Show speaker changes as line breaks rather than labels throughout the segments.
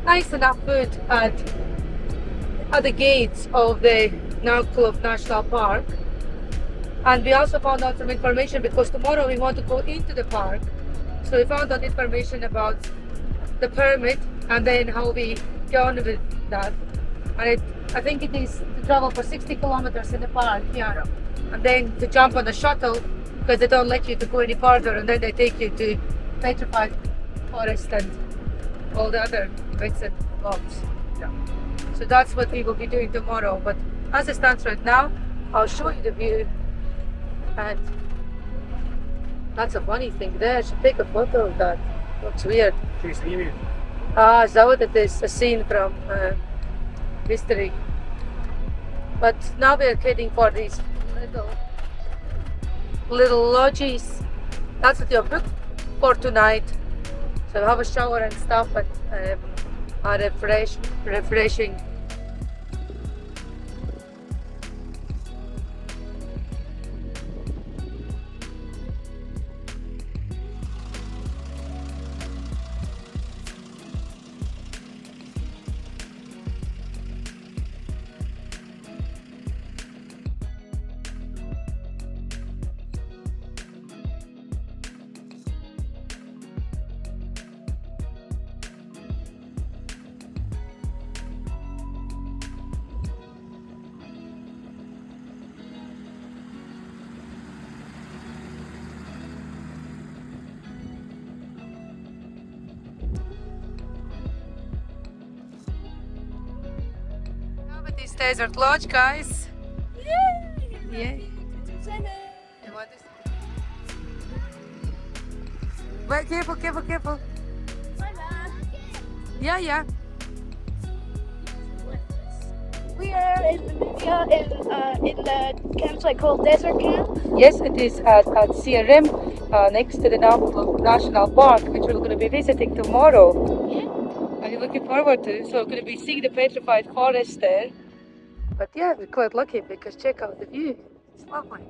nice enough food at the gates of the Naukluft National Park. And we also found out some information because tomorrow we want to go into the park. So we found out information about the permit and then how we get on with that. And I think it is to travel for 60 kilometers in the park, yeah. And then to jump on the shuttle because they don't let you to go any further, and then they take you to Petrified Forest and all the other bits and bobs. Yeah. So that's what we will be doing tomorrow. But as it stands right now, I'll show you the view. And that's a funny thing there. I should take a photo of that. Looks weird. Ah, is that what it is? A scene from history. But now we're heading for these little lodges. That's what you're booked for tonight. So have a shower and stuff and are refreshing. This desert lodge, guys. Yay! Wait, careful. Yeah.
We are in Namibia in the campsite called Desert Camp.
Yes, it is at CRM next to the National Park, which we're going to be visiting tomorrow.
Yeah.
And you're looking forward to. So we're going to be seeing the Petrified Forest there. But yeah, we're quite lucky because check out the view. It's lovely.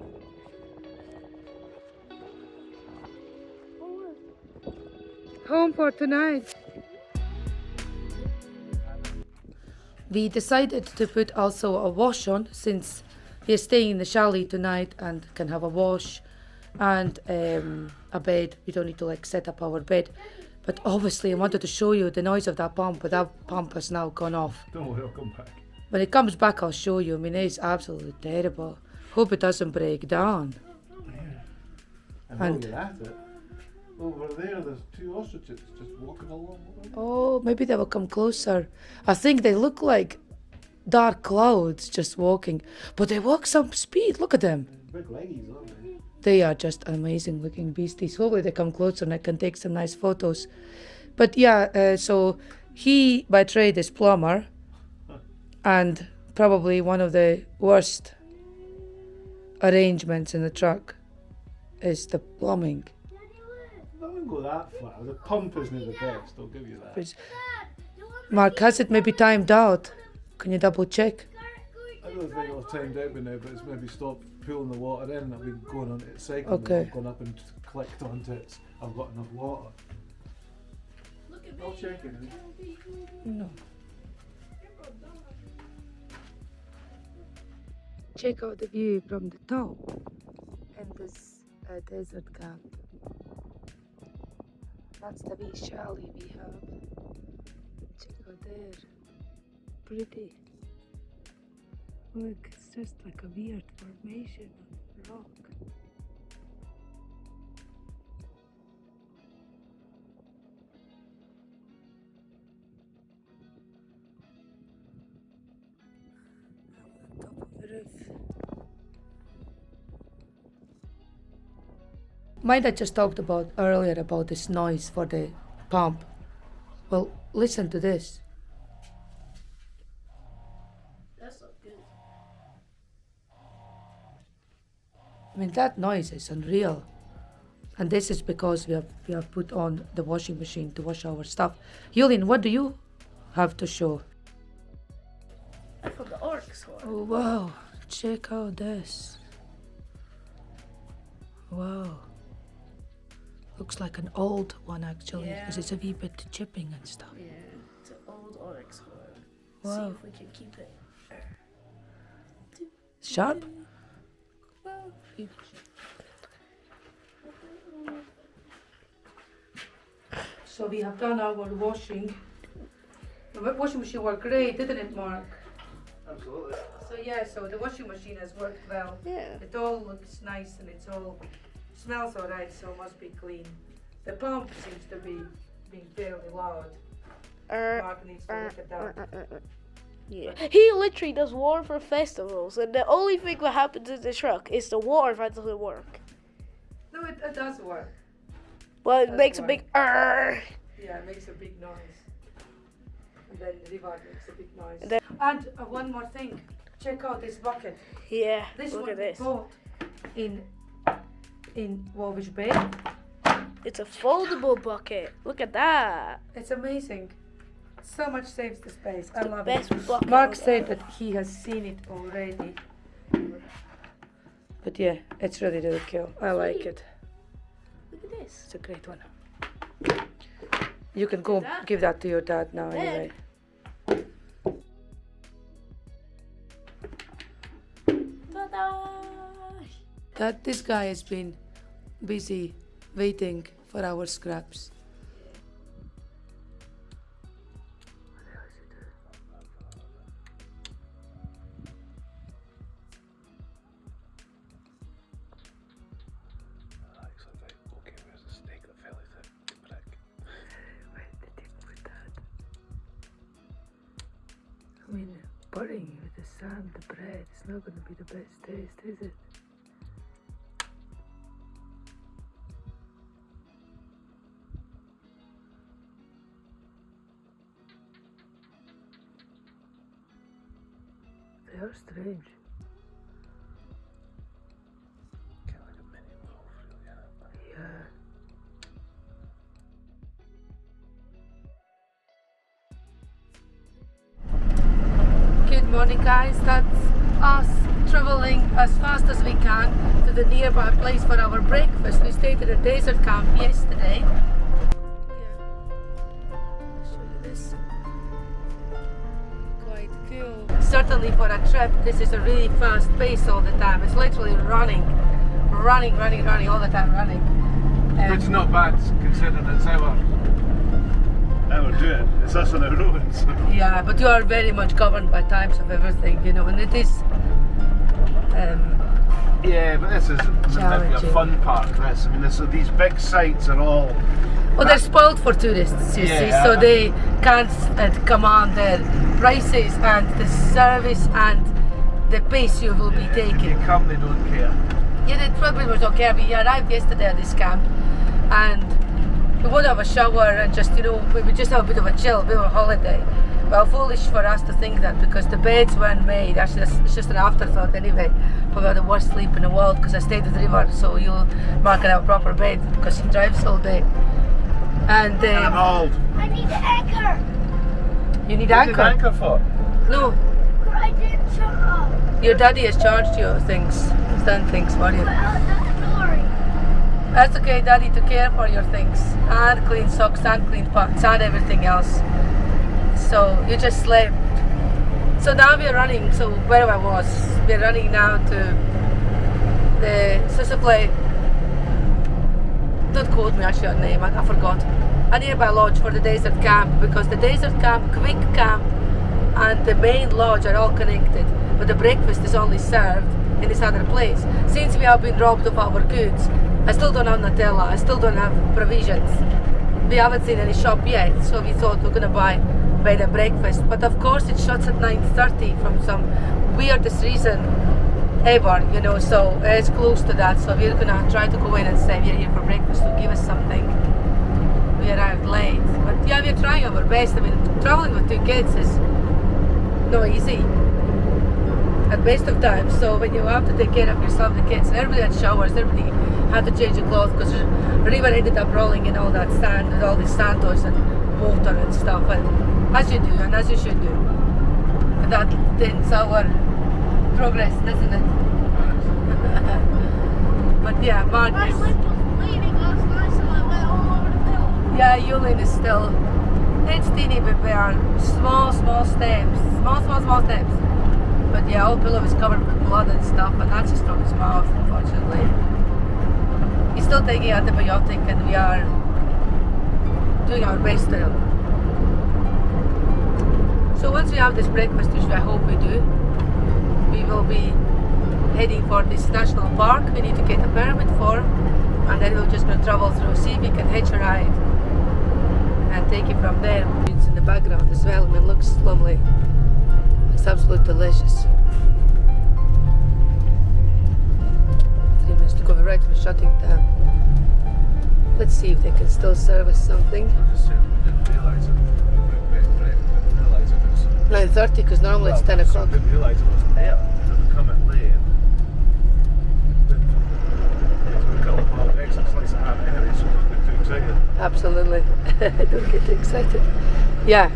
Home for tonight. We decided to put also a wash on since we're staying in the chalet tonight and can have a wash and a bed. We don't need to like set up our bed. But obviously I wanted to show you the noise of that pump, but that pump has now gone off.
Don't worry, I'll come back.
When it comes back, I'll show you. I mean, it's absolutely terrible. Hope it doesn't break down.
Yeah. And while you're at it, over there, there's two ostriches just walking along.
Oh, maybe they will come closer. I think they look like dark clouds just walking. But they walk some speed. Look at them.
Big leggies, aren't they?
They are just amazing looking beasties. Hopefully they come closer and I can take some nice photos. But yeah, so he by trade is plumber. And probably one of the worst arrangements in the truck is the plumbing.
I wouldn't go that far. The pump isn't the best, I'll give you that.
Mark, has it maybe timed out? Can you double check?
I don't think I've timed out by now, but it's maybe stopped pulling the water in. I've been going on its cycle.
Okay.
I've gone up and clicked onto it. I've got enough water. I'll check it.
No. Check out the view from the top in this desert camp. That's the wee chalet we have. Check out there. Pretty. Look, it's just like a weird formation of rock. On top of the roof. Mind I just talked about earlier about this noise for the pump. Well, listen to this.
That's not good.
I mean, that noise is unreal. And this is because we have put on the washing machine to wash our stuff. Yulin, what do you have to show?
For the orcs one.
Oh, wow. Check out this. Wow. Looks like an old one actually,
Yeah.
because it's a wee bit chipping and stuff.
Yeah, it's an old onyx horn.
Wow.
See if we can keep it.
Sharp?
Well,
So we have done our washing. The washing machine worked great, didn't it, Mark?
Absolutely.
So yeah, so the washing machine has worked well.
yeah.
It all looks nice and it's all smells alright, so must be clean. The pump seems to be being fairly loud. Mark needs to look at that.
Yeah. He literally does water for festivals, and the only thing that happens in the truck is the water that doesn't work.
No, it does work.
Well, it
That's
makes a
why.
big
Yeah, it makes a big noise. And then the river makes a big noise.
And then-
And one more thing, check out this bucket.
Yeah,
This
look
one
at
we
this.
bought in Walvish Bay.
It's a foldable bucket. Look at that.
It's amazing. So much saves the space. I
The
love
best
it.
bucket
Mark
of
said
ever.
that he has seen it already. But yeah, it's really, really cool. I like it.
Look at this.
It's a great one. You can go
that.
give that to your dad now
Dad.
anyway.
Ta-da!
That this guy has been busy waiting for our scraps.
Okay, where's the snake that fell out the brick?
Where did you put that? I mean, burying with the sand, the bread, it's not going to be the best taste, is it? They are strange.
Kind of like a mini wolf, really,
Yeah. Good morning, guys. That's us traveling as fast as we can to the nearby place for our breakfast. We stayed at a desert camp yesterday. I'll show you this. Quite cool. Certainly for a trip, this is a really fast pace all the time. It's literally running all the time, running.
It's not bad considering it's our do it. It's us on the roads.
Yeah, but you are very much governed by times of everything, you know, and it is.
Yeah, but this is maybe a
Challenging.
fun part. This, I mean, these big sites are all.
Well, they're spoiled for tourists, you see,
Yeah.
so they can't command their prices and the service and the pace you will be
If you
taking.
come, they don't care.
Yeah, they probably was okay. We arrived yesterday at this camp and we would have a shower and just, you know, we would just have a bit of a chill, a bit of a holiday. Well, foolish for us to think that because the beds weren't made. Actually, it's just an afterthought anyway. Probably the worst sleep in the world because I stayed at the river, so Mark can have a proper bed because he drives all day. And
I'm old.
I need the anchor.
you need
What did
anchor.
anchor for?
No,
I didn't shut up.
your daddy has charged you things. He's done things for you.
Sorry.
That's okay, daddy took care for your things. And clean socks and clean pants and everything else. So you just slept. So now we're running, so where I was, we're running now to the Sossusvlei. Don't quote me actually on name, I forgot. A nearby lodge for the desert camp, because the desert camp, quick camp and the main lodge are all connected, but the breakfast is only served in this other place. Since we have been robbed of our goods, I still don't have Nutella, I still don't have provisions. We haven't seen any shop yet, so we thought we're gonna buy bed and breakfast. But of course it shuts at 9:30 from some weirdest reason ever, you know, so it's close to that. So we're gonna try to go in and say we're here for breakfast, to give us something. We arrived late, but yeah, we're trying our best. I mean, traveling with 2 kids is not easy at best of times. So when you have to take care of yourself, the kids, and everybody had showers, everybody had to change the clothes because the river ended up rolling in all that sand and all these sandos and water and stuff, and as you do and as you should do. And that dents our progress, doesn't it? But yeah, Mark
My
is.
lip was bleeding last night, so I went
Yeah, Yulin is still, it's teeny bit bare. Small steps. Small steps. But yeah, all pillow is covered with blood and stuff, and that's just from his mouth, unfortunately. He's still taking antibiotic, and we are doing our best still. So once we have this breakfast, which I hope we do, we will be heading for this national park. We need to get a permit for, and then we're just going to travel through, see if we can hitch a ride and take it from there. It's in the background as well, and it looks lovely. It's absolutely delicious. 3 minutes to go, right, we're shutting down. Let's see if they can still serve us something.
I just said we didn't realise it. We didn't realise it was
9:30, because normally it's 10 o'clock.
I didn't realise it was there. It would come in late. We've got a lot of extra slice of ham anyway, so don't get too excited.
Absolutely. Don't get too excited. Yeah.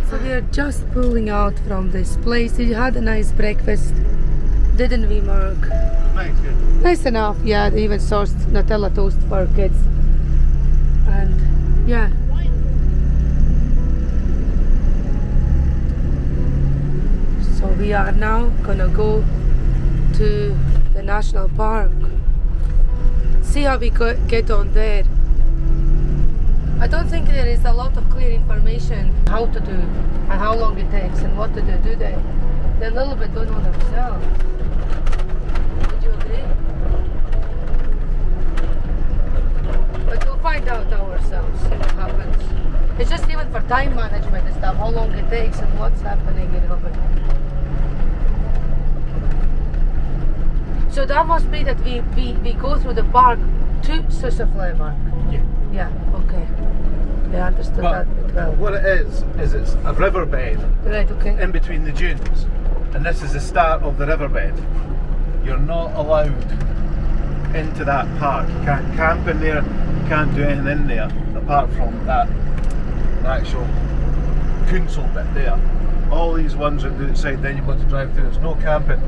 So we are just pulling out from this place. We had a nice breakfast, didn't we, Mark?
Nice, good.
Nice enough. Yeah, they even sourced Nutella toast for our kids. And yeah. So we are now gonna go to the national park. See how we get on there. I don't think there is a lot of clear information how to do and how long it takes and what to do they? They a little bit don't know themselves. Would you agree? But we'll find out ourselves, see what happens. It's just even for time management and stuff, how long it takes and what's happening in Robert. So that must be that we go through the park to Sossusvlei, Mark.
Yeah.
Yeah, okay. I understood that well.
What it is it's a riverbed
Right, okay.
in between the dunes, and this is the start of the riverbed. You're not allowed into that park. You can't camp in there, you can't do anything in there apart from that actual council bit there. All these ones that do outside, then you've got to drive through. There's no camping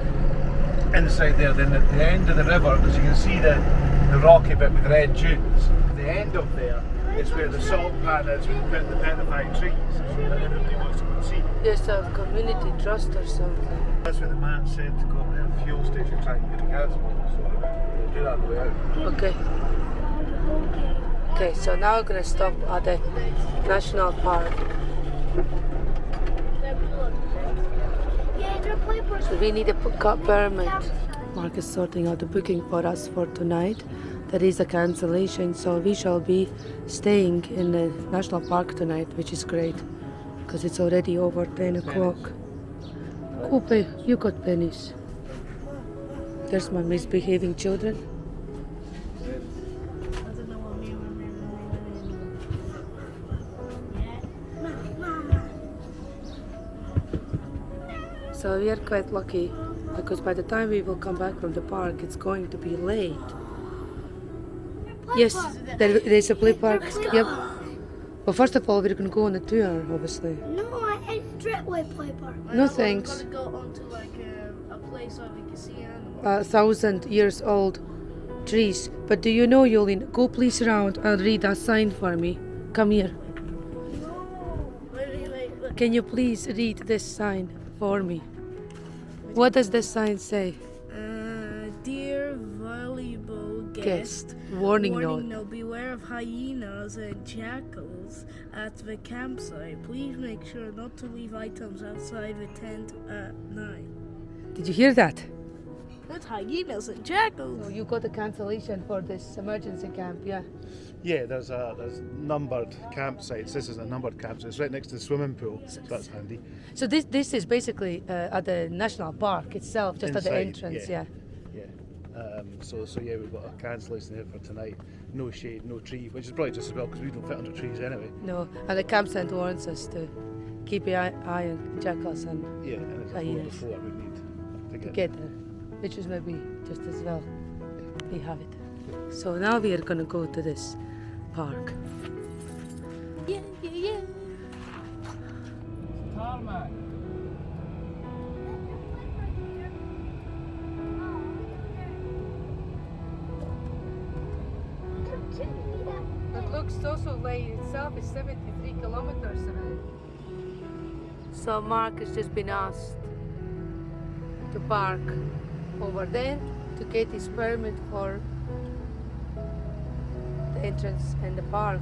inside there. Then at the end of the river, as you can see the rocky bit with red dunes, the end of there is where the salt pan is, where we put the petrified trees that everybody wants to go and see.
There's a community trust or something.
That's what the man said, to go up there to the fuel station, try and get a gas bottle, so we'll do that on the way out.
Okay. Okay, so now we're gonna stop at the national park. So we need a permit. Mark is sorting out the booking for us for tonight. There is a cancellation, so we shall be staying in the national park tonight, which is great because it's already over 10 o'clock. Coupe, you got pennies. There's my misbehaving children. So we are quite lucky because by the time we will come back from the park, it's going to be late. Yes, there's a play park. Yep. Well, first of all, we're going to go on a tour, obviously.
No, I ate straightway play park.
No thanks.
We're gonna go onto like a place where we can see animals.
1,000 years old trees. But do you know, Yolin, go please around and read that sign for me. Come here.
Wait.
Can you please read this sign for me? What does this sign say?
Dear valuable guest,
Warning note.
note, beware of hyenas and jackals at the campsite. Please make sure not to leave items outside the tent at night.
Did you hear that?
What hyenas and jackals?
So you got a cancellation for this emergency camp, yeah?
Yeah, there's numbered campsites. This is a numbered campsite. It's right next to the swimming pool, so that's handy.
So this is basically at the national park itself, just
Inside,
at the entrance, yeah.
So yeah, we've got a cancellation there for tonight. No shade, no tree, which is probably just as well because we don't fit under trees anyway.
No, and the campsite warns us to keep an eye on jackals and
Yeah, and it's a
hyenas
before we need to
to get there, which is maybe just as well. We have it. So now we are gonna go to this park.
Yeah.
But look, look, Sossusvlei itself is 73 kilometers away. So Mark has just been asked to park over there to get his permit for the entrance and the park.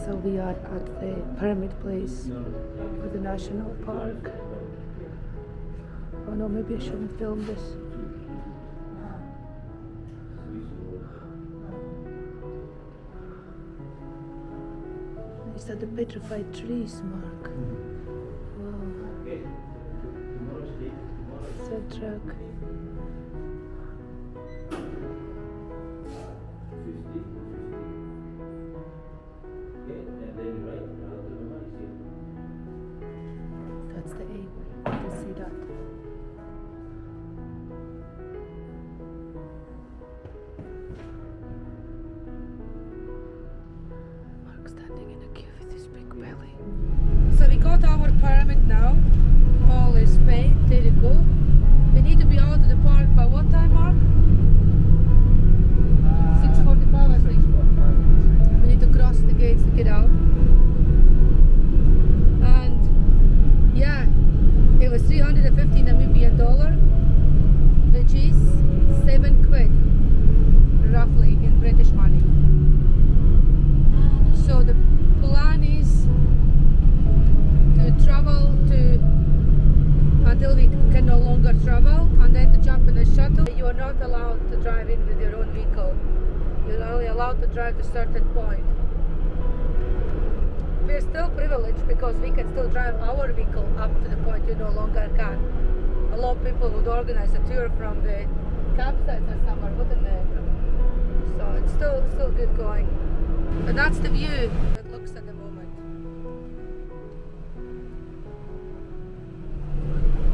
So we are at the permit place for the national park. Oh no, maybe I shouldn't film this. Is that the petrified trees, Mark? Wow. It's a truck. That's the aim. You can see that. Mark standing in a queue with his big belly. So we got our permit now. All is paid. There you go. We need to be out of the park by what time, Mark? 6:45, I think. We need to cross the gates to get out. And yeah, it was 350 Namibian dollar, which is 7 quid, roughly, in British money. So the plan is to travel until we can no longer travel, and then to jump in a shuttle. You are not allowed to drive in with your own vehicle. You're only allowed to drive to a certain point. We're still privileged because we can still drive our vehicle up to the point you no longer can. A lot of people would organize a tour from the campsites or somewhere, wouldn't they? So it's still good going. But that's the view that looks at the moment.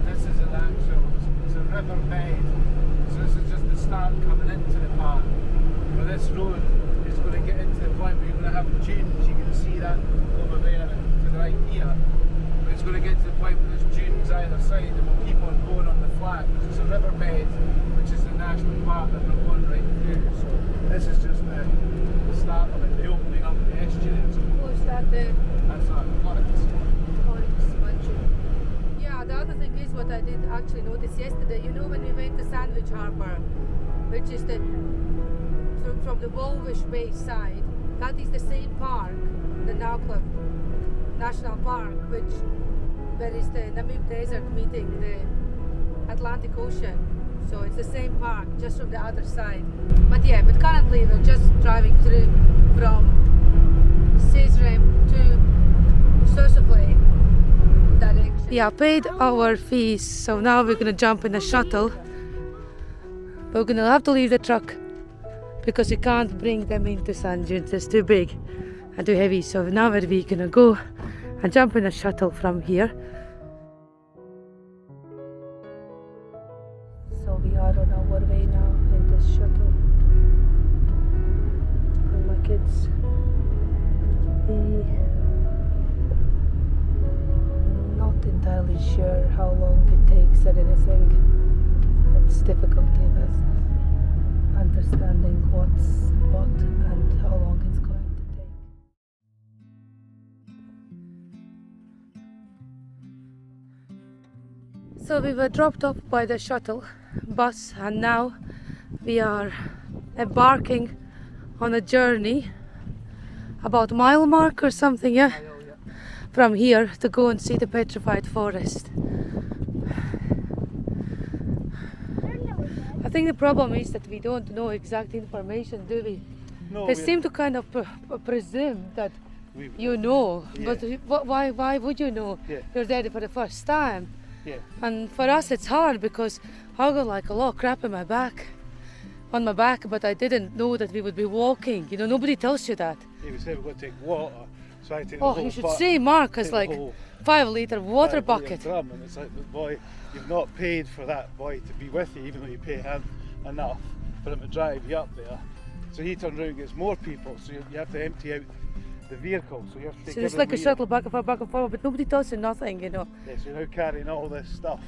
This is an actual, it's a river bed. So this is just the start coming into the park. But this road is going to get into the point where you're going to have dunes. You can see that over there to the right here. But it's going to get to the point where there's dunes either side, and we'll keep on going on the flat, because it's a river bed, which is the national park that we're going right through. So this is just the start of it, the opening up of the estuaries.
Oh, is that the
That's our floods.
Yeah, the other thing is what I did actually notice yesterday. You know, when we went to Sandwich Harbour, which is the from the Walvish Bay side, that is the same park, the Naukluft National Park, where is the Namib Desert meeting the Atlantic Ocean. So it's the same park, just from the other side. But currently we're just driving through from Sossusvlei to Sossusvlei direction. Yeah, paid our fees, so now we're gonna jump in a shuttle. But we're gonna have to leave the truck because you can't bring them into sand dunes. It's too big and too heavy. So now we're gonna go and jump in a shuttle from here. So we are on our way now in this shuttle. And my kids, not entirely sure how long it takes or anything. It's difficulty with understanding what's what and how long it's going to take. So we were dropped off by the shuttle bus, and now we are embarking on a journey about mile mark or something, from here to go and see the Petrified Forest. I think the problem is that we don't know exact information, do we?
No,
They seem to kind of presume that you know, but why would you know? You're there for the first time. And for us it's hard because I got like a lot of crap on my back, but I didn't know that we would be walking. You know, nobody tells you that.
Yeah, we said we're going to take water, so I take the
Oh,
whole
you should
bucket,
see Mark has like 5-litre water
5 litre
bucket.
drum, and it's like, boy, you've not paid for that boy to be with you, even though you pay him enough for him to drive you up there. So he turns around and gets more people, so you have to empty out the vehicle. So you have to take
So it's like a
every
shuttle back and forth, but nobody does nothing, you know.
Yeah, so you're now carrying all this stuff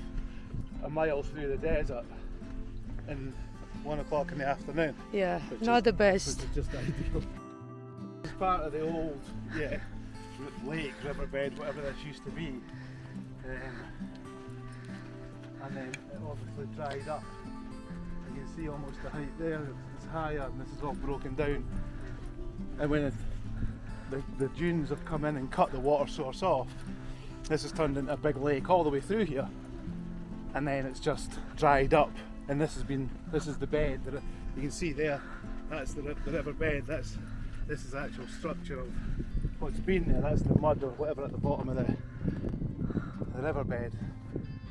a mile through the desert in 1 o'clock in the afternoon.
Yeah,
Which
not
is-
the best.
Which is just ideal. It's part of the old, lake, riverbed, whatever this used to be. And then it obviously dried up. You can see almost the height there, it's higher, and this is all broken down. And when the dunes have come in and cut the water source off, this has turned into a big lake all the way through here. And then it's just dried up, and this is the bed. You can see there, that's the river bed. This is the actual structure of what's been there. That's the mud or whatever at the bottom of the river bed.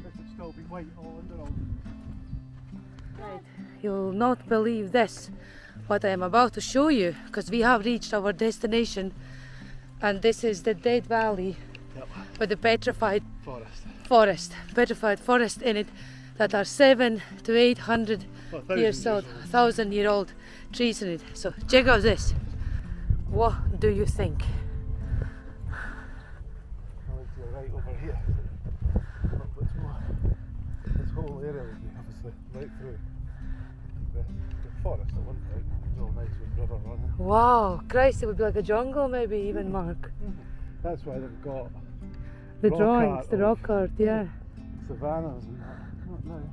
This would still be white all under all.
Right. You'll not believe this, what I am about to show you, because we have reached our destination, and this is the Dead Valley with the Petrified Forest in it, that are 700 to 800 years old, 1,000-year-old trees in it. So check out this. What do you think?
Right over here. Look what's more. This whole area would be obviously right through the forest at one point. It was all nice with river running.
Wow, Christ, it would be like a jungle maybe even, Mark.
That's why they've got
The
rock
drawings,
art
the
of
rock art, yeah.
savannas and that. Not now.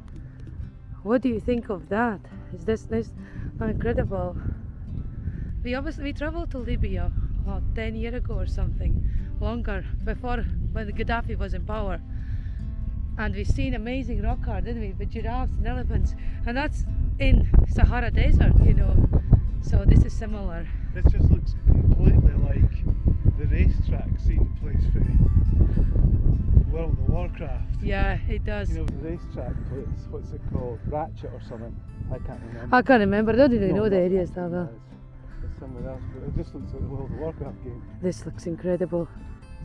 What do you think of that? Is this incredible? We traveled to Libya 10 years ago or something, longer, before when Gaddafi was in power. And we've seen amazing rock art, didn't we? With giraffes and elephants. And that's in Sahara Desert, you know. So this is similar.
This just looks completely like the racetrack scene place for World of Warcraft.
Yeah, it does.
You know, the racetrack place, what's it called? Ratchet or something? I can't remember.
I can't remember, I don't really
No,
know the
not
areas
Ratchet,
now.
no, it's somewhere else, but it just looks like the World of Warcraft game.
This looks incredible.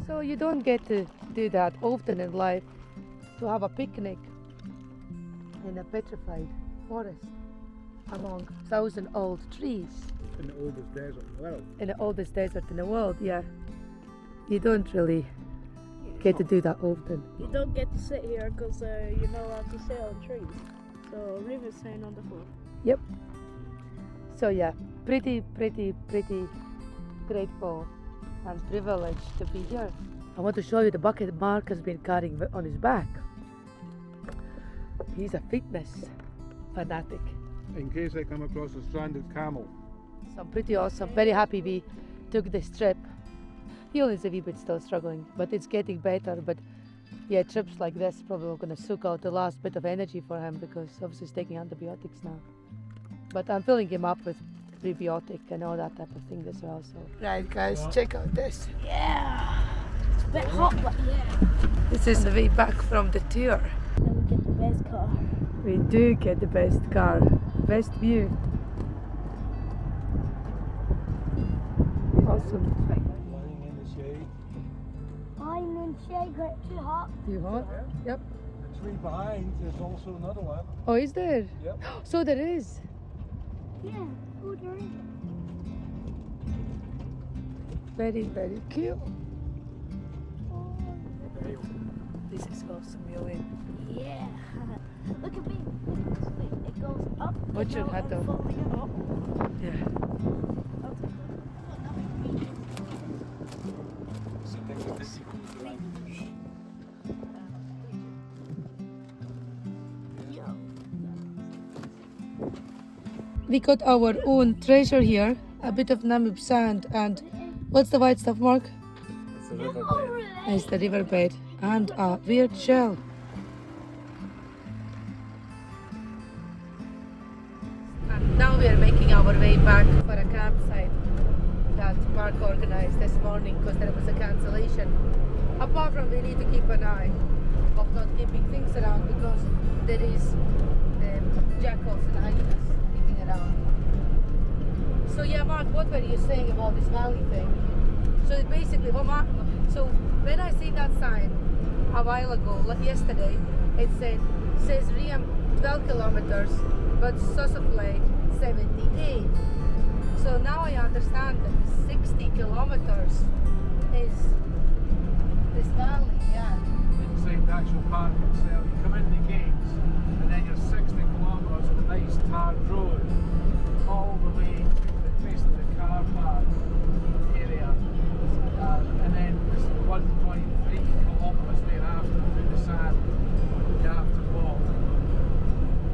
So you don't get to do that often in life, to have a picnic in a petrified forest among 1,000-old trees
In the oldest desert in the world.
in the oldest desert in the world. Yeah, you don't really get to do that often.
You don't get to sit here because you're not allowed to sit on trees. So River's staying on the floor.
Yep. So yeah, pretty grateful and privileged to be here. I want to show you the bucket Mark has been carrying on his back. He's a fitness fanatic.
In case I come across a stranded camel.
So pretty awesome. Very happy we took this trip. He is a wee bit still struggling, but it's getting better. But yeah, trips like this probably going to suck out the last bit of energy for him, because obviously he's taking antibiotics now. But I'm filling him up with prebiotic and all that type of thing as well. So right, guys, check out this.
Yeah. It's a bit hot, but yeah.
This is the way back from the tour.
Then we get the best car.
We do get the best car, best view. Awesome.
Lying in the shade.
I'm in shade, got too hot.
You hot? Yep.
The tree behind is also another one.
Oh, is there?
Yep.
So there is.
Yeah, oh, there is.
Very, very cute.
Oh,
This is awesome, Yoin.
Yeah. Look at me. It goes up.
What's your hat
and
though?
falling up.
Yeah. We got our own treasure here, a bit of Namib sand, and what's the white stuff, Mark?
It's a riverbed.
It's the riverbed and a weird shell. And now we are making our way back for a campsite that Mark organized this morning because there was a cancellation. Apart from we need to keep an eye of not keeping things around because there is jackals and hyenas kicking around. So yeah, Mark, what were you saying about this valley thing? So it basically, so when I seen that sign a while ago, like yesterday, it says Riam 12 kilometers, but Sossusvlei 78. So now I understand that 60 kilometers is this valley, yeah.
Inside the actual park itself. You come in the gates and then you're 60 kilometres of a nice tarred road all the way to basically the car park area. And then it's 1.3 kilometres thereafter through the sand you have to walk.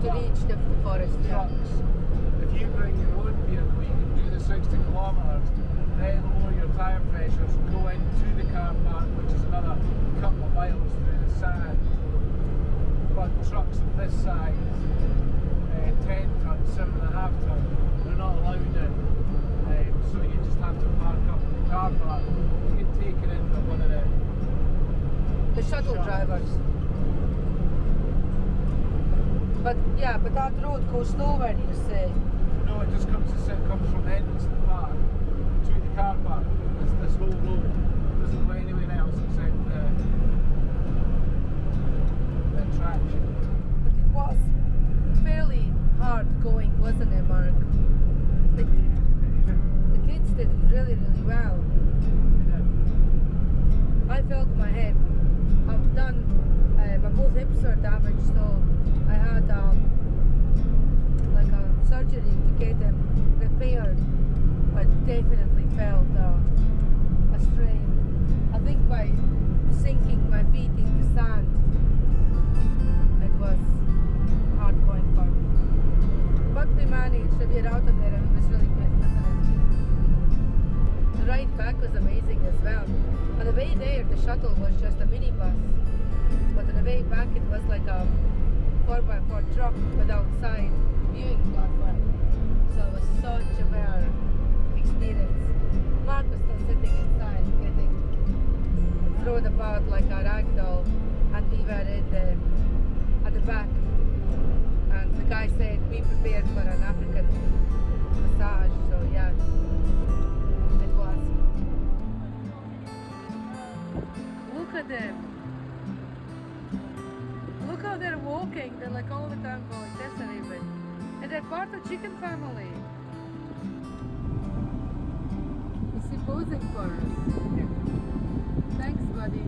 To reach the forest, yeah.
Trucks. If you bring your own vehicle, you can do the 60 kilometres, then lower your tyre pressures, go into the car park, which is another couple of miles through the sand. But trucks of this size, 10 ton, 7.5 ton, they're not allowed in. So you just have to park up in the car park. You can take it into one of
The shuttle drivers. But yeah, but that road goes nowhere, you say.
No, it just comes from the entrance of the park to the car park. This whole road doesn't go anywhere else except the attraction.
But it was fairly hard going, wasn't it, Mark? The kids did really, really well. I felt my hip. I've done, my both hips are damaged, so I had like a surgery to get them repaired. I definitely felt a strain. I think by sinking my feet into sand, it was hard going for me. But we managed to get out of there, and it was really good, wasn't it? The ride back was amazing as well. On the way there, the shuttle was just a minibus, but on the way back, it was like a 4x4 truck with outside viewing platform. So it was such a rare experience. Mark was still sitting inside, getting thrown about like a rag doll, and we were at the back. And the guy said, "Be prepared for an African massage." So yeah, it was. Look at them. Look how they're walking. They're like all the time going this and even. And they're part of chicken family. Is he posing for us? Thanks, buddy.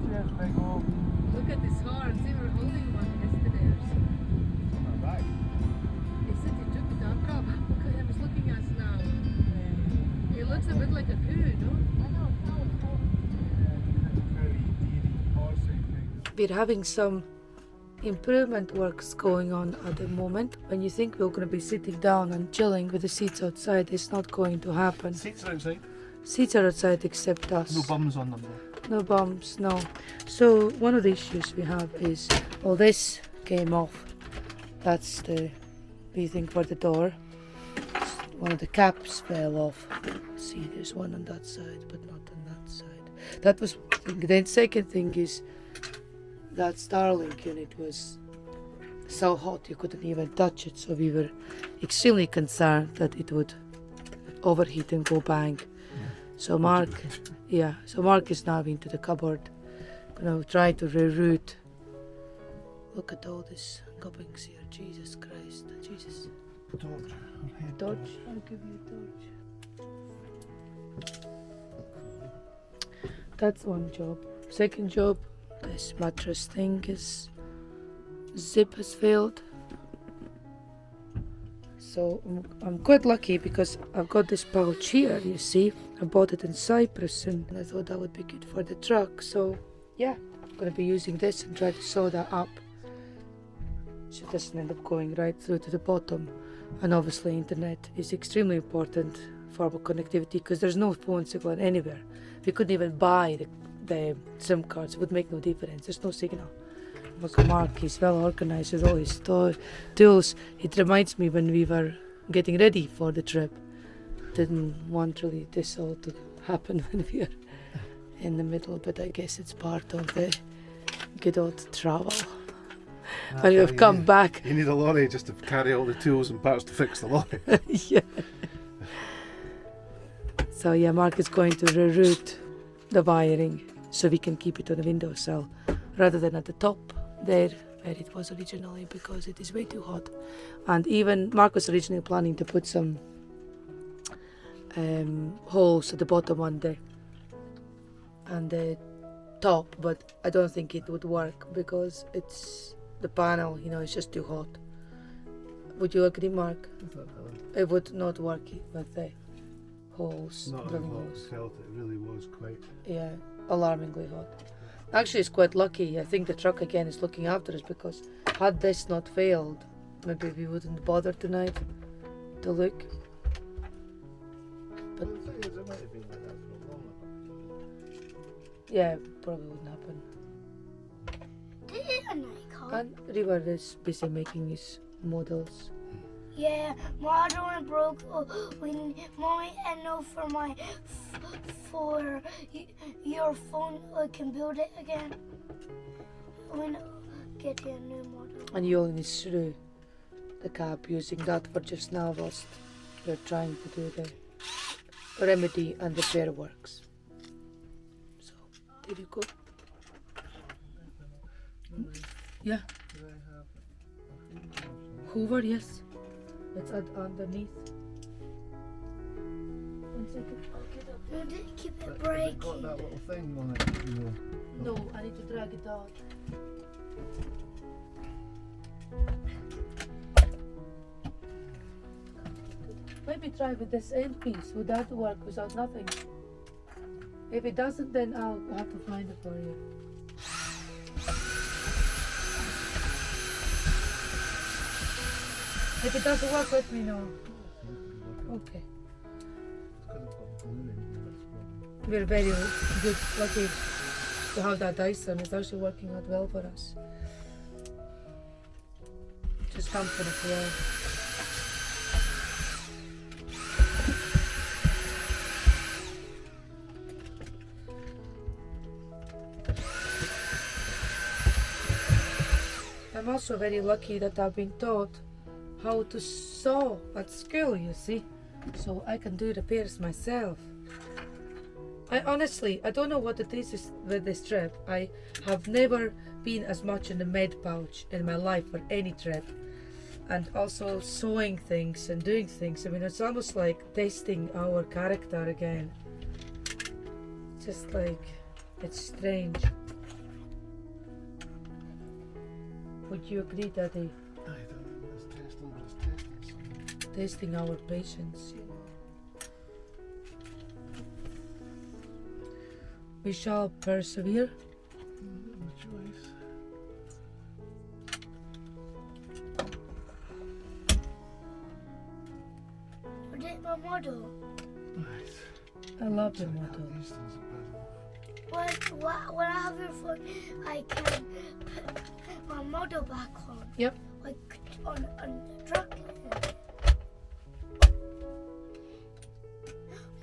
Cheers, big old.
Look at his horns. They were holding one yesterday.
On my back.
He said he took it out. Look at him. He's looking at us now. He looks a bit like a coon, no? We're having some improvement works going on at the moment. When you think we're going to be sitting down and chilling with the seats outside, it's not going to happen.
Seats are outside.
Seats are outside except us.
No bums on them though.
No bumps, no. So one of the issues we have is all this came off. That's the thing for the door. One of the caps fell off. See, there's one on that side, but not on that side. That was one thing. Then second thing is that Starlink unit was so hot you couldn't even touch it, so we were extremely concerned that it would overheat and go bang. So Mark is now into the cupboard, gonna try to reroute. Look at all these gobbings here, Jesus Christ, Jesus.
Torch.
Torch, I'll give you a torch. That's one job. Second job, this mattress thing is zip has failed. So I'm quite lucky because I've got this pouch here, you see. I bought it in Cyprus and I thought that would be good for the truck. So yeah, I'm gonna be using this and try to sew that up so it doesn't end up going right through to the bottom. And obviously internet is extremely important for our connectivity because there's no phone signal anywhere. We couldn't even buy the SIM cards, it would make no difference, there's no signal. Mark is well organized with all his tools. It reminds me when we were getting ready for the trip. Didn't want really this all to happen when we are in the middle, but I guess it's part of the good old travel. When we've come back.
You need a lorry just to carry all the tools and parts to fix the lorry.
Yeah. So yeah, Mark is going to reroute the wiring so we can keep it on the windowsill rather than at the top there where it was originally because it is way too hot. And even Mark was originally planning to put some holes at the bottom one day and the top, but I don't think it would work because it's the panel, you know, it's just too hot. Would you agree, Mark? It would not work with the holes,
Not
drilling
how hot
holes.
it felt, it really was quite.
Yeah, alarmingly hot. Actually, it's quite lucky. I think the truck again is looking after us because had this not failed, maybe we wouldn't bother tonight to look.
But the thing is, it might have been like that for a long time.
Yeah, probably wouldn't happen.
This is a nice car.
And River is busy making his models.
Yeah, my other one broke. When mommy and no for my for your phone, I can build it again. When get a new model.
And you only through the cab using that for just now whilst we're trying to do the remedy and repair works. So, there you go. Yeah. Hoover, yes. Let's add underneath. 1 second. I'll get up.
No, just keep it
But has it
breaking.
got that little thing on it, you know?
No, I need to drag it out. Maybe try with this end piece. Would that work without nothing? If it doesn't, then I'll have to find it for you. If it doesn't work, let me know. Okay.
It's because I've got glue in here, that's the problem.
We're very good, lucky to have that Dyson. It's actually working out well for us. Just come for the floor. I'm also very lucky that I've been taught how to sew at school, you see, so I can do repairs myself. I don't know what it is with this trip. I have never been as much in the med pouch in my life for any trip. And also sewing things and doing things. I mean, it's almost like testing our character again. Just like, it's strange. Would you agree, Daddy?
I don't know, it's testing, but it's testing something.
Testing our patience, you know. We shall persevere.
No choice.
I did my model.
Nice.
I love the
Check out
model.
these things are better.
When I have your phone, I can put my model back on.
Yep.
Like on the truck.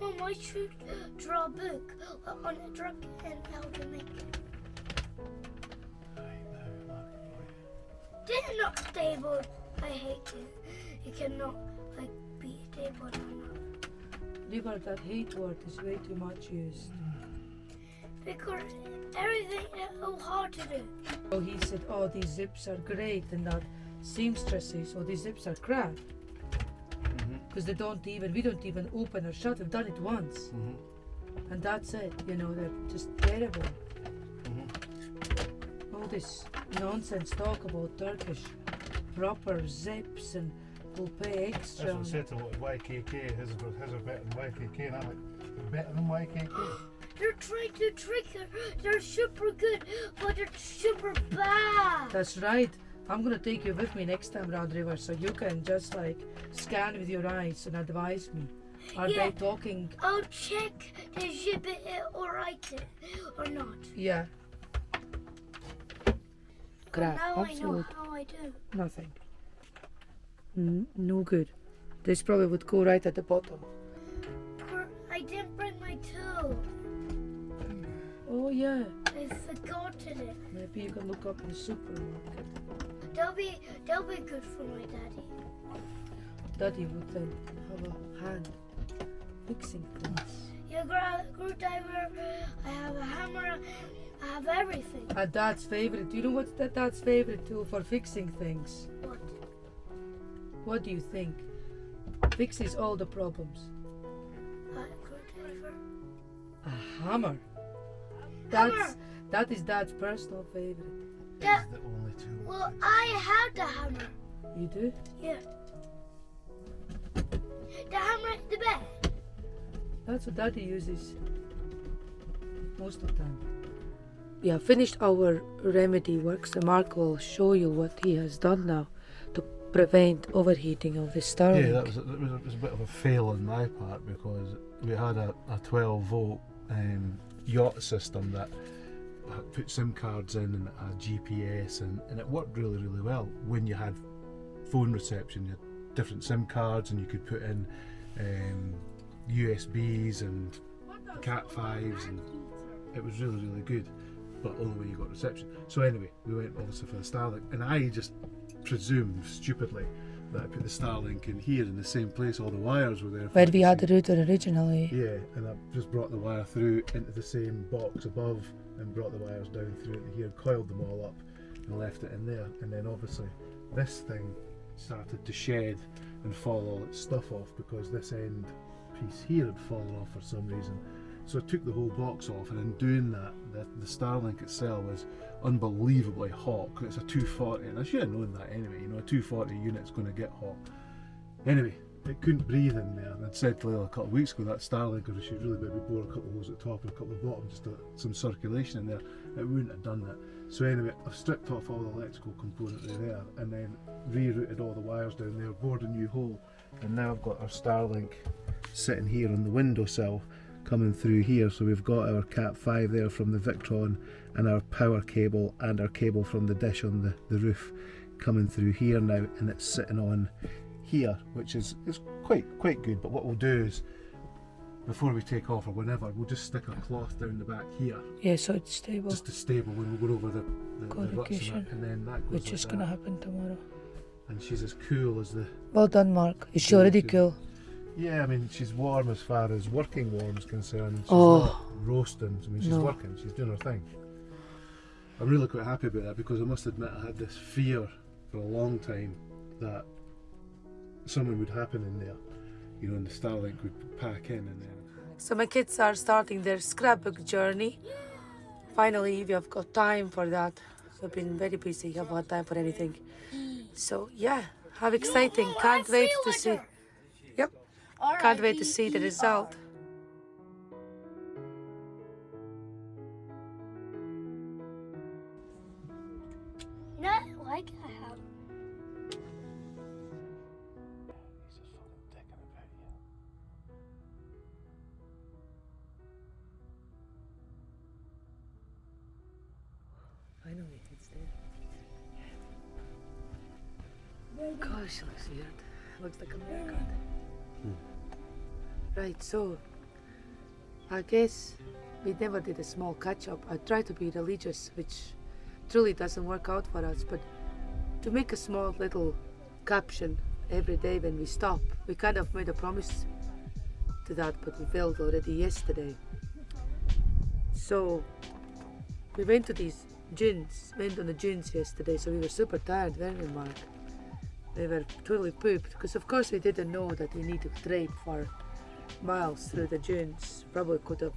Mom, I should draw a book on a truck and how to make it.
Right now, Mark,
This is not stable. I hate it. You cannot like be stable or not.
River, that hate word is way too much used.
Because everything is so hard to do.
Oh, he said, oh, these zips are great, and that seamstresses, oh, these zips are crap. Because we don't even open or shut. We've done it once. And that's it, you know, they're just terrible. All this nonsense talk about Turkish proper zips and we'll pay extra.
That's what I said to YKK, his are better than YKK, and I'm like, better than YKK?
They're trying to trick her. They're super good, but they're super bad.
That's right. I'm gonna take you with me next time round River, so you can just like scan with your eyes and advise me. Are
Yeah.
they talking?
I'll check the zip it or write it or not.
Yeah. Crap.
Now I know
Absolute
how I do.
nothing. No good. This probably would go right at the bottom.
I didn't bring my tool.
Oh yeah.
I forgotten it.
Maybe you can look up in the supermarket.
They'll be good for my daddy.
Daddy would then have a hand fixing things.
Yeah, screwdriver. I have a hammer. I have everything.
And Dad's favorite. Do you know what's Dad's favorite tool for fixing things?
What?
What do you think? Fixes all the problems.
A screwdriver.
A hammer.
Hammer.
That is Dad's personal favorite.
Yeah.
It's the only tool.
Well, I have the hammer.
You do?
Yeah. The hammer in the bed.
That's what Daddy uses most of the time. We have finished our remedy work, so Mark will show you what he has done now to prevent overheating of the Starlink.
Yeah, that was a bit of a fail on my part because we had a 12-volt yacht system that put SIM cards in and it had GPS and it worked really, really well when you had phone reception. You had different SIM cards and you could put in USBs and Cat5s and it was really, really good, but only when you got reception. So anyway, we went obviously for the Starlink and I just presumed stupidly that I put the Starlink in here in the same place all the wires were there.
Where we had the router originally.
Yeah, and I just brought the wire through into the same box above and brought the wires down through into here, coiled them all up and left it in there. And then obviously this thing started to shed and fall all its stuff off because this end piece here had fallen off for some reason. So I took the whole box off, and in doing that, the Starlink itself was unbelievably hot. It's a 240, and I should have known that anyway. You know, a 240 unit's going to get hot. Anyway, it couldn't breathe in there. And I'd said to Leila a couple of weeks ago that Starlink would shoot really maybe bore a couple of holes at the top and a couple of bottom, just to, some circulation in there. It wouldn't have done that. So anyway, I've stripped off all the electrical componentry there, and then rerouted all the wires down there, bored a new hole, and now I've got our Starlink sitting here on the windowsill, coming through here. So we've got our Cat5 there from the Victron and our power cable and our cable from the dish on the roof coming through here now, and it's sitting on here, which is quite good. But what we'll do is, before we take off or whenever, we'll just stick a cloth down the back here.
Yeah, so it's stable.
Just to stable when we go over the ruts and that, and then that goes
Which is
like
going to
that.
happen tomorrow.
And she's as cool as the...
Well done, Mark. Is she already cool?
Yeah, I mean, she's warm as far as working warm is concerned. She's
Oh.
not roasting. I mean, she's
No.
working, she's doing her thing. I'm really quite happy about that because I must admit I had this fear for a long time that something would happen in there, you know, and the Starlink would pack in and then...
So my kids are starting their scrapbook journey. Finally, we have got time for that. We've been very busy, haven't had time for anything. So yeah, how exciting. Can't wait to see. Yep, can't wait to see the result.
Not like I have.
Finally, it's there. Gosh, looks weird. Looks like a haircut. Right, so I guess we never did a small catch-up. I try to be religious, which truly doesn't work out for us, but to make a small little caption every day when we stop. We kind of made a promise to that, but we failed already yesterday. So we went to these went on the dunes yesterday, so we were super tired, weren't we, Mark? We were totally pooped, because of course we didn't know that we need to traip for miles through the dunes. Probably could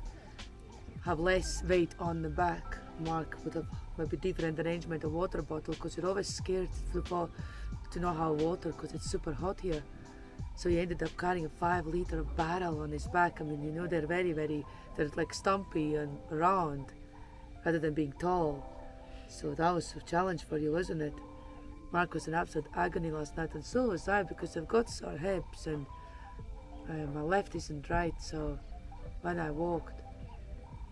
have less weight on the back. Mark would have maybe different arrangement of water bottle, because you're always scared to know how water, because it's super hot here. So he ended up carrying a 5-liter barrel on his back. I mean, you know, they're they're like stumpy and round rather than being tall. So that was a challenge for you, wasn't it? Mark was in absolute agony last night, and so was I, because I've got sore hips and my left isn't right. So when I walked,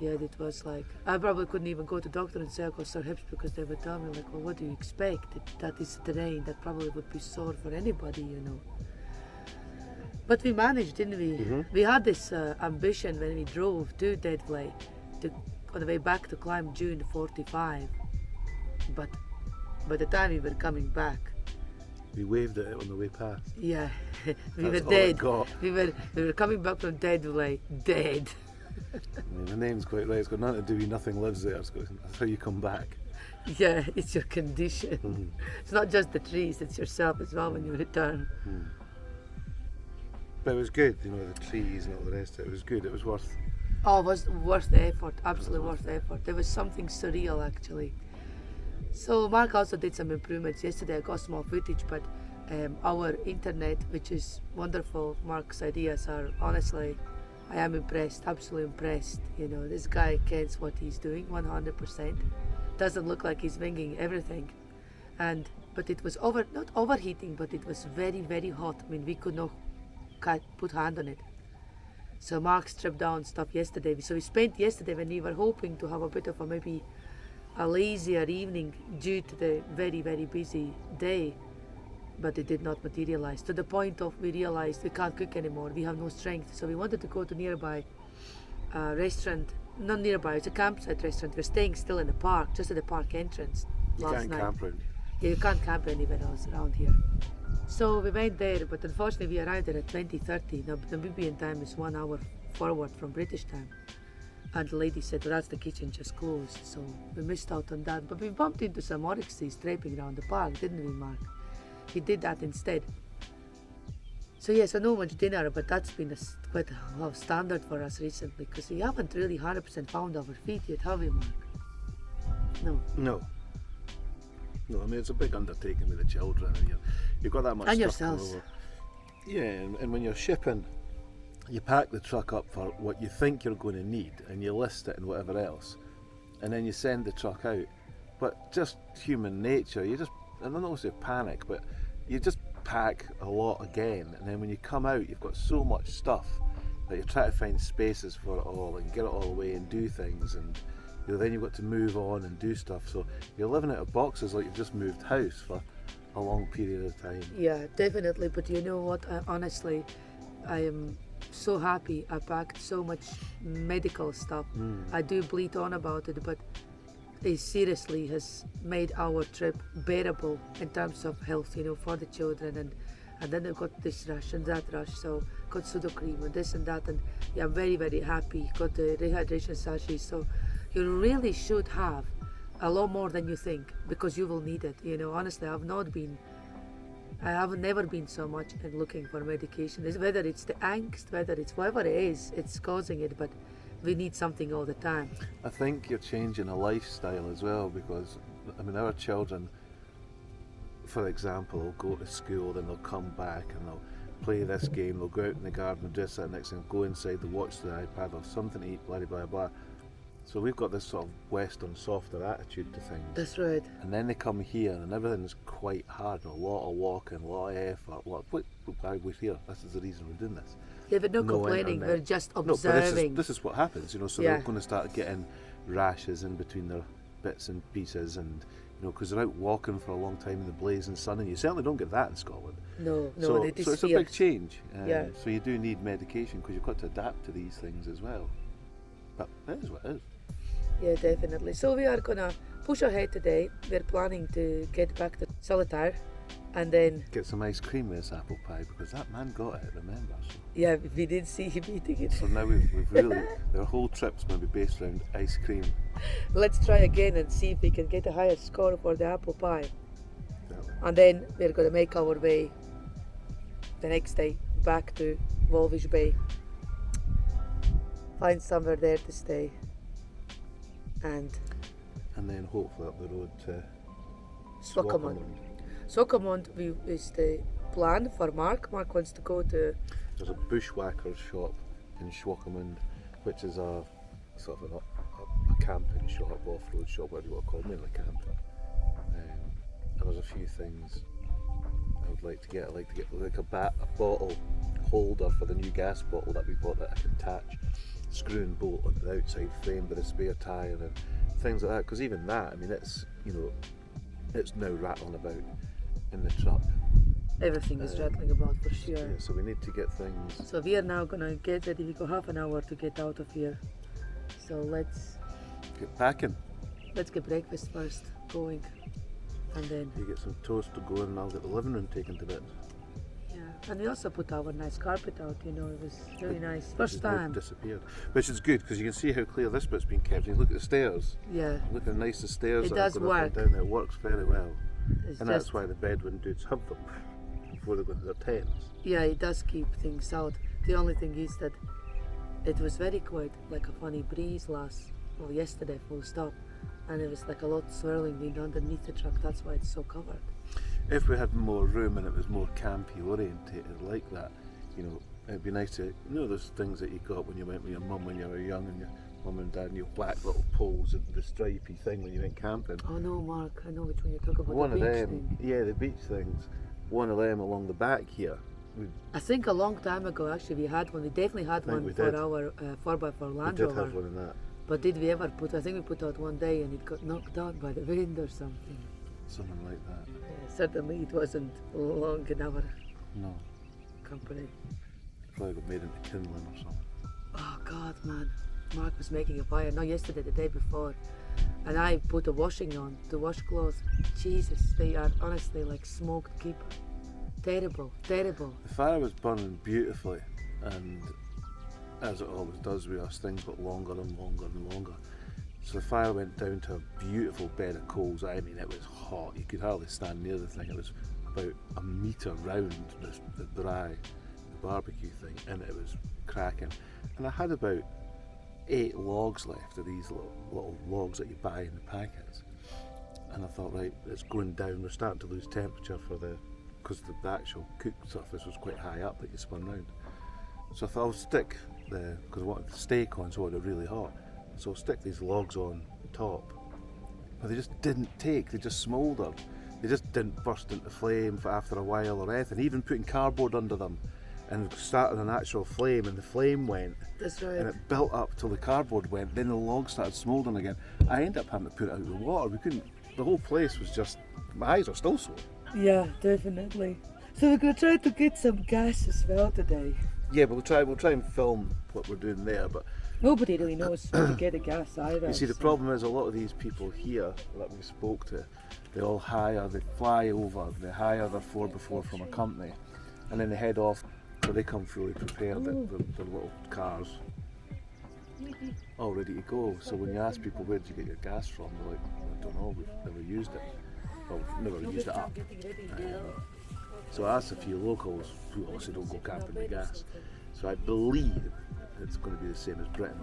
yeah, it was like, I probably couldn't even go to the doctor and say I got sore hips, because they would tell me like, well, what do you expect? That is terrain that probably would be sore for anybody, you know. But we managed, didn't we? Mm-hmm. We had this ambition when we drove to Deadway on the way back to climb June 45. But by the time we were coming back,
We waved at it on the way past.
yeah, we
That's
were
all it
dead.
got.
We were coming back from Deadway, dead.
I mean, the name's quite right. It's got nothing to do with nothing lives there. That's how you come back.
Yeah, it's your condition.
Mm.
It's not just the trees, it's yourself as well when you return.
Mm. But it was good, you know, the trees and all the rest of it. It was good. It was worth.
Oh, it was worth the effort, absolutely worth the effort. There was something surreal actually. So Mark also did some improvements. Yesterday I got small footage, but our internet, which is wonderful, Mark's ideas are honestly, I am impressed, absolutely impressed. You know, this guy gets what he's doing 100%. Doesn't look like he's winging everything. But it was not overheating, but it was very, very hot. I mean, we could not put hand on it. So Mark stripped down stuff yesterday. So we spent yesterday when we were hoping to have a bit of maybe a lazier evening due to the very, very busy day, but it did not materialize to the point of we realized we can't cook anymore. We have no strength. So we wanted to go to nearby restaurant, not nearby, it's a campsite restaurant. We're staying still in the park, just at the park entrance
You
last
can't
night.
camp around.
Yeah, you can't camp anywhere else around here. So we went there, but unfortunately we arrived there at 20:30. Now Namibian time is 1 hour forward from British time. And the lady said, well, that's the kitchen just closed. So we missed out on that. But we bumped into some oryxes traipsing around the park, didn't we, Mark? He did that instead. So yeah, so no much dinner, but that's been quite a standard for us recently, because we haven't really 100% found our feet yet, have we, Mark? No.
No. No, I mean, it's a big undertaking with the children, and you've got that much
And
stuff
yourselves.
going over. Yeah, and when you're shipping, you pack the truck up for what you think you're going to need, and you list it and whatever else, and then you send the truck out. But just human nature, I don't know if panic, but you just pack a lot again, and then when you come out, you've got so much stuff that you try to find spaces for it all and get it all away and do things, and then you've got to move on and do stuff. So you're living out of boxes like you've just moved house for a long period of time.
Yeah, definitely. But you know what? Honestly, I am so happy I packed so much medical stuff. I do bleat on about it, but it seriously has made our trip bearable in terms of health, for the children. And then they've got this rush and that rush, so got pseudocream and this and that. And yeah, I'm very, very happy. Got the rehydration sachets. So you really should have a lot more than you think, because you will need it. Honestly, I have never been so much in looking for medication. Whether it's the angst, whether it's whatever it is, it's causing it, but we need something all the time.
I think you're changing a lifestyle as well, because I mean, our children, for example, will go to school, then they'll come back and they'll play this game, they'll go out in the garden and do this, that, next thing, go inside, they'll watch the iPad, or something to eat, blah blah blah. So we've got this sort of Western softer attitude to things.
That's right.
And then they come here and everything's quite hard, a lot of walking, a lot of effort. Why we're here? This is the reason we're doing this.
Yeah, but no complaining,
internet.
we're just
No,
observing.
but this is what happens, so
Yeah.
they're going to start getting rashes in between their bits and pieces, and because they're out walking for a long time in the blazing sun, and you certainly don't get that in Scotland.
No,
So
it is
it's a
fierce.
big change.
Yeah.
So you do need medication, because you've got to adapt to these things as well. But it is what it is.
Yeah, definitely. So we are gonna push ahead today. We're planning to get back to Solitaire, and then
Get some ice cream with this apple pie, because that man got it, remember? So,
yeah, we did see him eating it.
so now we've really, their whole trip's going to be based around ice cream.
Let's try again and see if we can get a higher score for the apple pie.
Yeah.
And then we're gonna make our way the next day back to Walvish Bay. Find somewhere there to stay. And
And then hopefully up the road to
Swakopmund. Swakopmund is the plan for Mark. Mark wants to go to.
There's a bushwhackers shop in Swakopmund, which is a sort of a camping shop, off-road shop, whatever you want to call it, mainly camping. And there's a few things I would like to get. I'd like to get like a bottle holder for the new gas bottle that we bought that I can attach, screw and bolt onto the outside frame with a spare tyre and things like that. Because even that, I mean, it's it's now rattling about in the truck.
Everything is rattling about for sure.
Yeah, so we need to get things.
So we are now gonna get ready. We got half an hour to get out of here. So let's
Get packing.
get breakfast first going, and then
You get some toast to go in, and I'll get the living room taken to bits.
yeah. And we also put our nice carpet out, you know, it was really nice. First
It
time.
disappeared, which is good because you can see how clear this bit's been kept. You look at the stairs.
Yeah.
Look how nice the stairs
It
are.
does
going up and
work.
down there. It works very well.
It's
And
just,
that's why the Bedouin dudes have them before they go into their tents.
yeah, it does keep things out. The only thing is that it was very quiet, like a funny breeze yesterday, full stop. And it was like a lot swirling wind underneath the truck, that's why it's so covered.
If we had more room and it was more campy orientated like that, you know, it'd be nice to, you know, those things that you got when you went with your mum when you were young and your mum and dad and your black little poles and the stripy thing when you went camping.
Oh no, Mark, I know which one you're talking about.
One
the
of
beach
them,
thing.
yeah, the beach things. One of them along the back here.
I think a long time ago, actually, we had one. We definitely had
think
one
we
for
did.
our 4x4
We
Land
did
Rover.
have one in that.
But did we ever put? I think we put out one day and it got knocked down by the wind or something.
Something like that.
Yeah, certainly, it wasn't long in our
No,
company.
probably got made into kindling or something.
Oh God, man! Mark was making a fire. Not yesterday, the day before, and I put a washing on to wash clothes. Jesus, they are honestly like smoked keep. Terrible, terrible.
The fire was burning beautifully, and as it always does with us, things got longer and longer and longer. So the fire went down to a beautiful bed of coals. I mean, it was hot. You could hardly stand near the thing. It was about a metre round, the barbecue thing, and it was cracking. And I had about 8 logs left of these little logs that you buy in the packets. And I thought, right, it's going down. We're starting to lose temperature because the actual cook surface was quite high up that you spun round. So I thought I'll stick because I wanted the steak on, so I wanted it really hot. So I'll stick these logs on top. But they just didn't take, they just smouldered. They just didn't burst into flame after a while or anything. Even putting cardboard under them and started an actual flame, and the flame went.
That's right.
And it built up till the cardboard went, then the logs started smouldering again. I ended up having to put it out of the water. We couldn't, the whole place was just, my eyes are still sore.
Yeah, definitely. So we're gonna try to get some gas as well today.
Yeah, but we'll try and film what we're doing there, but
Nobody really knows how to get a gas either.
you see, the
so-
problem is a lot of these people here that we spoke to, they fly over, they hire their 4x4 from a company, and then they head off, so they come fully prepared, their little cars, all ready to go. So when you ask people, where did you get your gas from, they're like, I don't know, we've never used it. Well, we've never used it up. So I asked a few locals who also don't go camping with gas. So I believe it's going to be the same as Britain.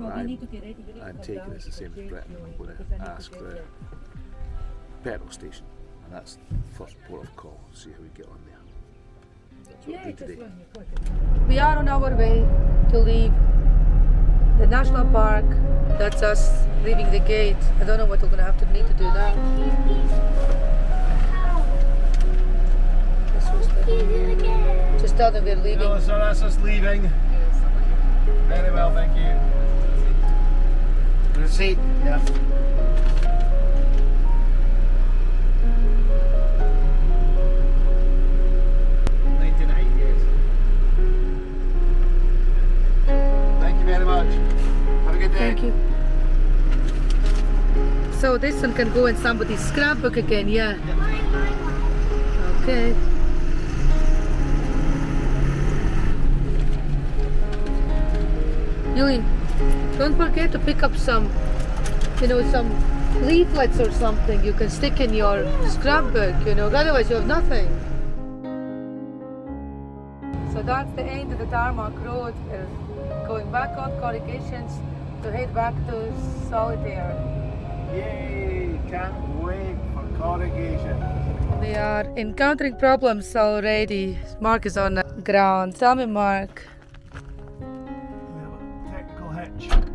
I'm taking it's the same as Britain. I'm going to ask the petrol station, and that's the first port of call. See how we get on there. That's what we do today.
We are on our way to leave the national park. That's us leaving the gate. I don't know what we're gonna need to do now. Just tell them we're leaving.
No, so that's us leaving. Very well, thank you. Receipt? Yeah. Thank you very much. Have a good day.
Thank you. So this one can go in somebody's scrapbook again, yeah? Okay. Yulin, don't forget to pick up some leaflets or something you can stick in your scrapbook, otherwise you have nothing. So that's the end of the tarmac road. We're going back on corrugations to head back to Solitaire.
Yay! Can't wait for corrugation.
We are encountering problems already. Mark is on the ground. Tell me, Mark.
We have a technical hitch.